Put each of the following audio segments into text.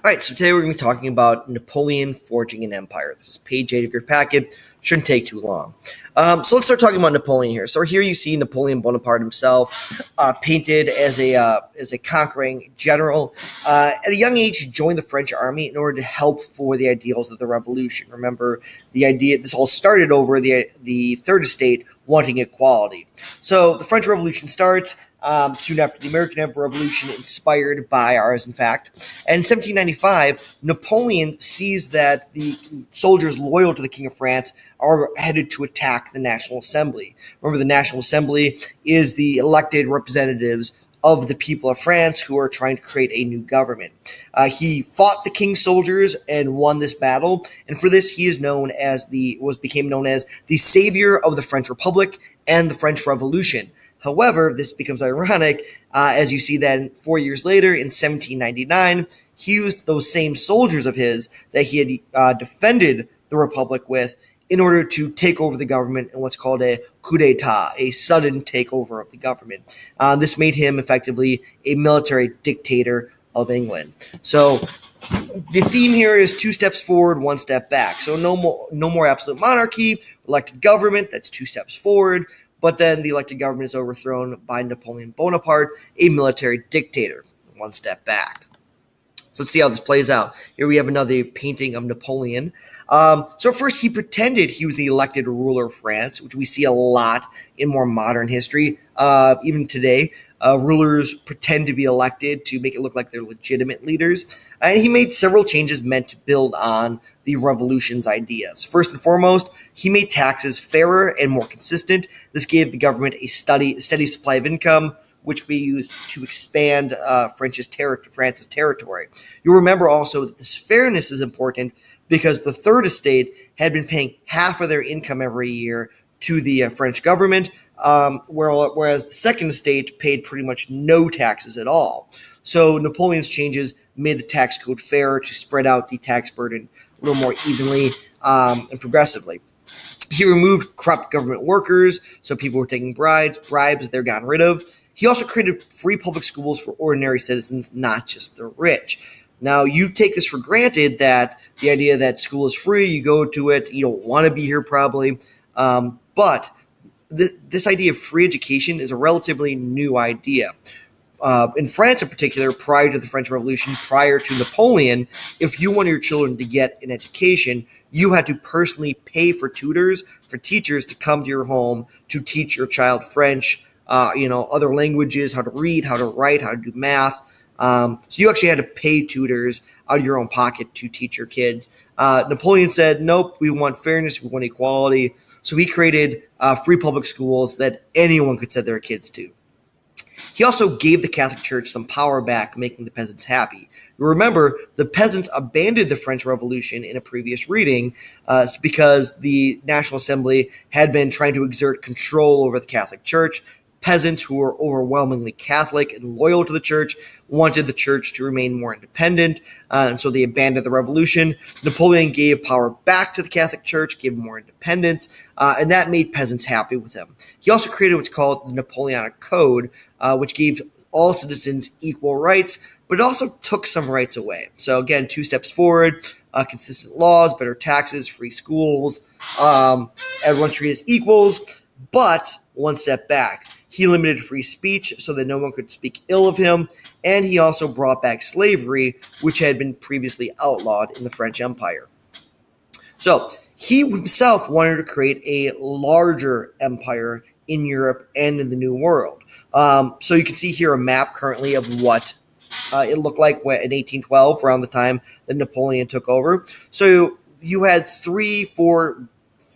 All right, so today we're going to be talking about Napoleon forging an empire. This is page 8 of your packet. Shouldn't take too long. So let's start talking about Napoleon here. So here you see Napoleon Bonaparte himself, painted as a conquering general. At a young age, he joined the French army in order to help for the ideals of the revolution. Remember, the idea this all started over the Third Estate wanting equality. So the French Revolution starts. Soon after the American Revolution, inspired by ours, in fact. And in 1795, Napoleon sees that the soldiers loyal to the King of France are headed to attack the National Assembly. Remember, the National Assembly is the elected representatives of the people of France who are trying to create a new government. He fought the king's soldiers and won this battle, and for this he is became known as the savior of the French Republic and the French Revolution. However, this becomes ironic as you see that 4 years later, in 1799, he used those same soldiers of his that he had defended the Republic with in order to take over the government in what's called a coup d'etat, a sudden takeover of the government. This made him effectively a military dictator of England. So the theme here is 2 steps forward, 1 step back. So no more absolute monarchy, elected government, that's 2 steps forward. But then the elected government is overthrown by Napoleon Bonaparte, a military dictator, 1 step back. So let's see how this plays out. Here we have another painting of Napoleon. So first, he pretended he was the elected ruler of France, which we see a lot in more modern history. Even today, rulers pretend to be elected to make it look like they're legitimate leaders. And he made several changes meant to build on the revolution's ideas. First and foremost, he made taxes fairer and more consistent. This gave the government a steady supply of income, which could be used to expand France's territory. You'll remember also that this fairness is important because the Third Estate had been paying half of their income every year to the French government, whereas the Second Estate paid pretty much no taxes at all. So Napoleon's changes made the tax code fairer to spread out the tax burden a little more evenly and progressively. He removed corrupt government workers, so people were taking bribes they're gotten rid of. He also created free public schools for ordinary citizens, not just the rich. Now, you take this for granted that the idea that school is free, you go to it, you don't want to be here probably, but this idea of free education is a relatively new idea. In France in particular, prior to the French Revolution, prior to Napoleon, if you wanted your children to get an education, you had to personally pay for teachers to come to your home to teach your child French, other languages, how to read, how to write, how to do math. So you actually had to pay tutors out of your own pocket to teach your kids. Napoleon said, nope, we want fairness, we want equality. So he created free public schools that anyone could send their kids to. He also gave the Catholic Church some power back, making the peasants happy. Remember, the peasants abandoned the French Revolution in a previous reading because the National Assembly had been trying to exert control over the Catholic Church. Peasants who were overwhelmingly Catholic and loyal to the church wanted the church to remain more independent, and so they abandoned the revolution. Napoleon gave power back to the Catholic Church, gave more independence, and that made peasants happy with him. He also created what's called the Napoleonic Code, which gave all citizens equal rights, but it also took some rights away. So again, 2 steps forward, consistent laws, better taxes, free schools, everyone treated as equals, but 1 step back. He limited free speech so that no one could speak ill of him, and he also brought back slavery, which had been previously outlawed in the French Empire. So he himself wanted to create a larger empire in Europe and in the New World. So you can see here a map currently of what it looked like in 1812, around the time that Napoleon took over. So you had 3, 4,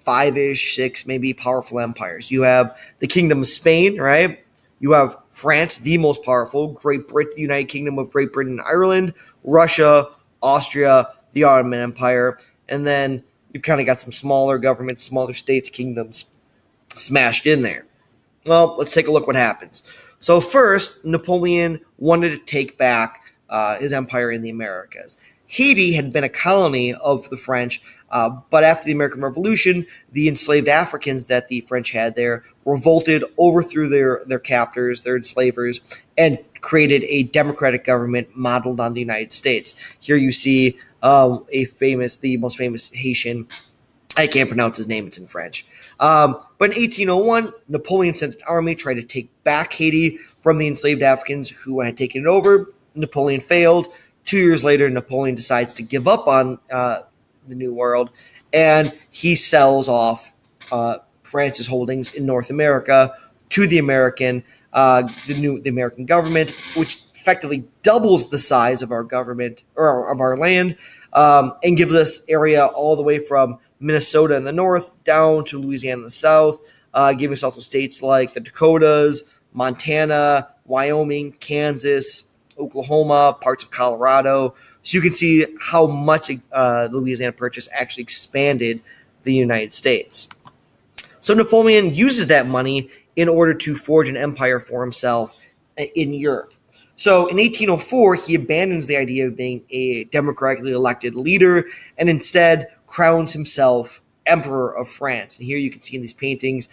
5-ish, 6 maybe powerful empires. You have the Kingdom of Spain, right? You have France, the most powerful, Great Britain, the United Kingdom of Great Britain and Ireland, Russia, Austria, the Ottoman Empire, and then you've kind of got some smaller governments, smaller states, kingdoms smashed in there. Well, let's take a look what happens. So first, Napoleon wanted to take back his empire in the Americas. Haiti had been a colony of the French, but after the American Revolution, the enslaved Africans that the French had there revolted, overthrew their captors, their enslavers, and created a democratic government modeled on the United States. Here you see the most famous Haitian. I can't pronounce his name; it's in French. But in 1801, Napoleon sent an army trying to take back Haiti from the enslaved Africans who had taken it over. Napoleon failed. 2 years later, Napoleon decides to give up on the New World, and he sells off France's holdings in North America to the the American government, which effectively doubles the size of our government or of our land, and gives us area all the way from Minnesota in the north down to Louisiana in the south, giving us also states like the Dakotas, Montana, Wyoming, Kansas, Oklahoma, parts of Colorado. So you can see how much the Louisiana Purchase actually expanded the United States. So Napoleon uses that money in order to forge an empire for himself in Europe. So in 1804, he abandons the idea of being a democratically elected leader and instead crowns himself Emperor of France. And here you can see in these paintings,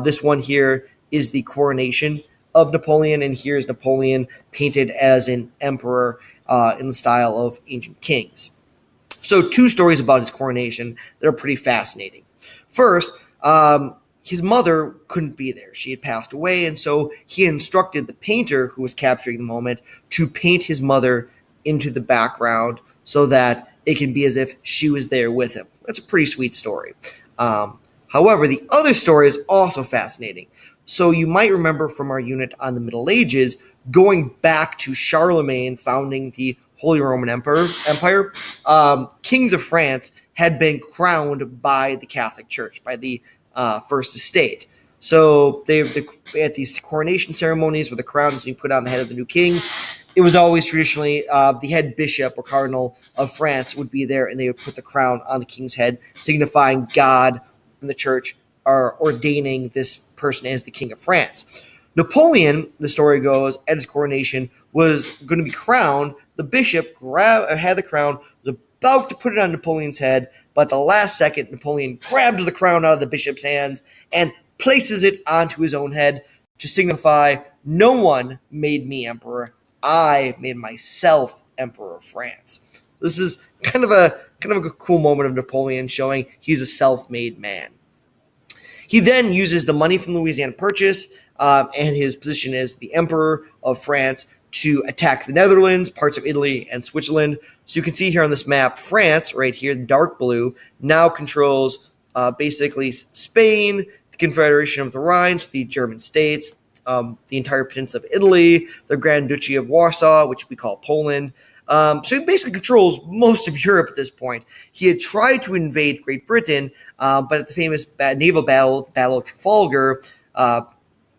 this one here is the coronation of Napoleon, and here's Napoleon painted as an emperor in the style of ancient kings. So 2 stories about his coronation that are pretty fascinating. First, his mother couldn't be there. She had passed away, and so he instructed the painter who was capturing the moment to paint his mother into the background so that it can be as if she was there with him. That's a pretty sweet story. However, the other story is also fascinating. So you might remember from our unit on the Middle Ages, going back to Charlemagne founding the Holy Roman Empire, kings of France had been crowned by the Catholic Church, by the First Estate. So at these coronation ceremonies where the crown is being put on the head of the new king, it was always traditionally the head bishop or cardinal of France would be there, and they would put the crown on the king's head, signifying God and the church are ordaining this person as the king of France. Napoleon, the story goes, at his coronation was going to be crowned. The bishop had the crown, was about to put it on Napoleon's head, but at the last second, Napoleon grabs the crown out of the bishop's hands and places it onto his own head to signify, no one made me emperor. I made myself emperor of France. This is kind of a cool moment of Napoleon showing he's a self-made man. He then uses the money from the Louisiana Purchase and his position as the Emperor of France to attack the Netherlands, parts of Italy, and Switzerland. So you can see here on this map, France, right here, the dark blue, now controls basically Spain, the Confederation of the Rhine, the German states, the entire peninsula of Italy, the Grand Duchy of Warsaw, which we call Poland. So he basically controls most of Europe at this point. He had tried to invade Great Britain, but at the famous naval battle, the Battle of Trafalgar,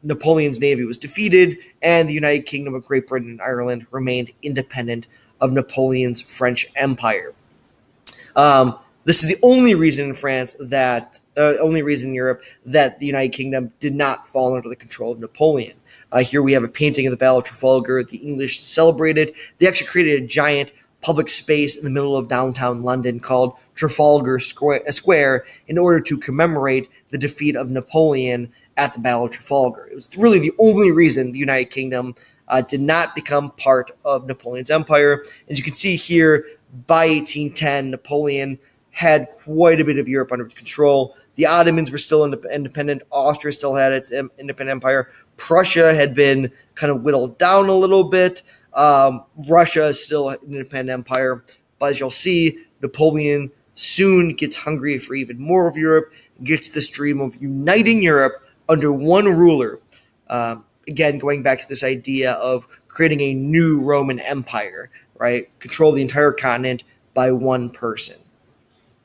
Napoleon's navy was defeated, and the United Kingdom of Great Britain and Ireland remained independent of Napoleon's French Empire. This is the only reason in Europe that the United Kingdom did not fall under the control of Napoleon. Here we have a painting of the Battle of Trafalgar. The English celebrated. They actually created a giant public space in the middle of downtown London called Trafalgar Square in order to commemorate the defeat of Napoleon at the Battle of Trafalgar. It was really the only reason the United Kingdom did not become part of Napoleon's empire. As you can see here, by 1810, Napoleon had quite a bit of Europe under control. The Ottomans were still independent. Austria still had its independent empire. Prussia had been kind of whittled down a little bit. Russia is still an independent empire. But as you'll see, Napoleon soon gets hungry for even more of Europe and gets this dream of uniting Europe under one ruler. Again, going back to this idea of creating a new Roman Empire, right? Control the entire continent by one person.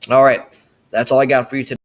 All right, that's all I got for you today.